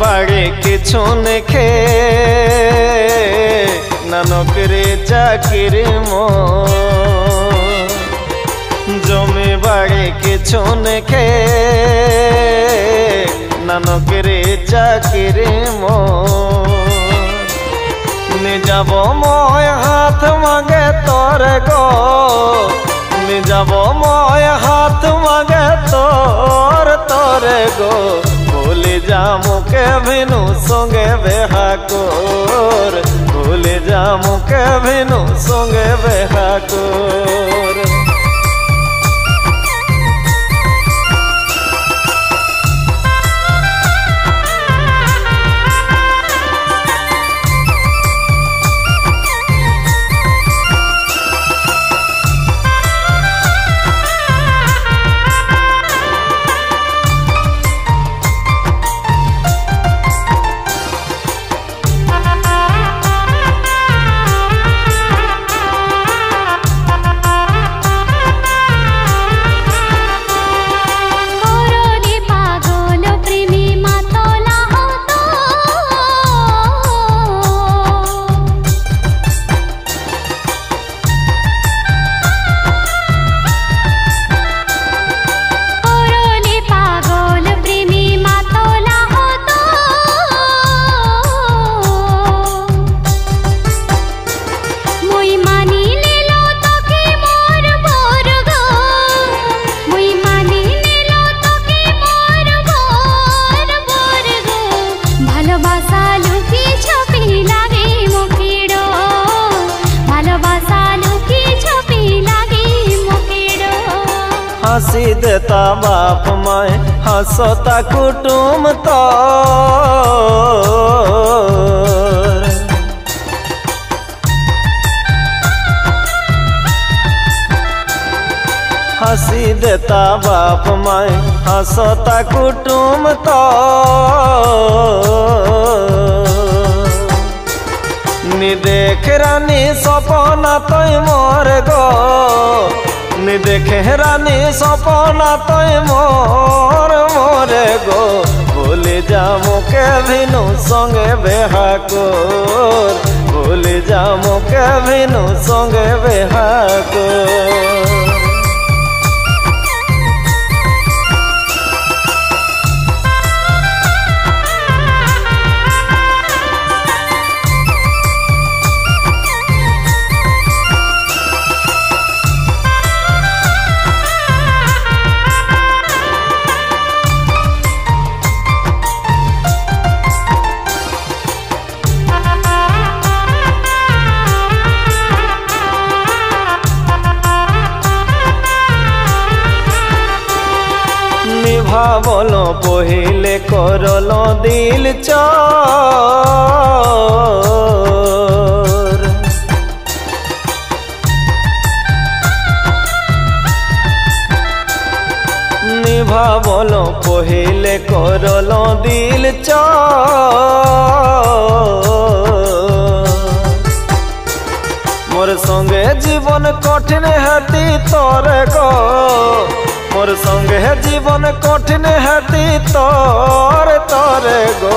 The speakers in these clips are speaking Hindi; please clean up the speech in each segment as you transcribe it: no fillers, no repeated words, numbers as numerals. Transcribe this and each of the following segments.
বাড়ি কিছু নেখে নানকরে চাকিরি জমি বাড়ি কিছু নেখে নানকরে চাকিরি যাব ময় হাত মাগে তোর গো যাব ময় হাত মাগে তোরে গো ভুলে যামুকে ভিনু সঙ্গে বেহা কর ভুলে যামুকে ভিনু সঙ্গে বেহা কর हसी देता बाप माए हंसता कुटुम तो हसी देता बाप माए हंसता कुटुम तो नी देख रानी सपना तय मोर गो नी देखे रानी सपना तय मोर मोरे गो भूले जामुके भिनु संगे बेहा कोर भूले जामुके भिनु संगे बेहा कोर बोलो पहिले करलो दिल चोर निभा बोलो पहिले करलो दिल चोर मोर संगे जीवन कठिन हाथी तोरे गो मोर संगे जीवन कठिन हाथी तोरे गो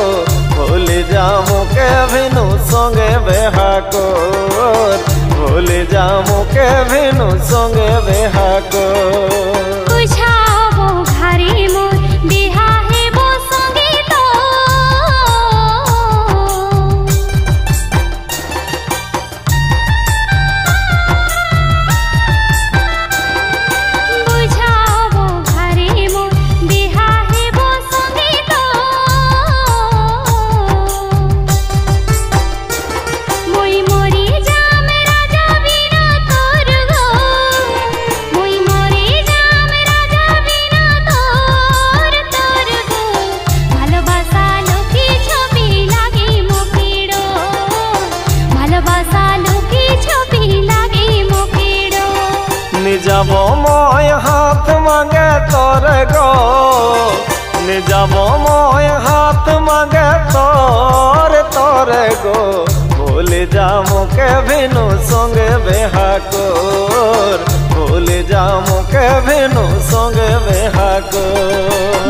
भूले जामुके भिनु संगे बेहा कोर भूले जामुके भिनु संगे बेहा कोर बुझाबो घरे मोर बिहा हेबो संगे तो যাব মই হাত মাগে তোরে গো যাব মই হাত মাগে তোরে গো ভুলে যামুকে ভিনু সঙ্গে বেহা কোর ভুলে যামুকে ভিনু সঙ্গে বেহা কোর।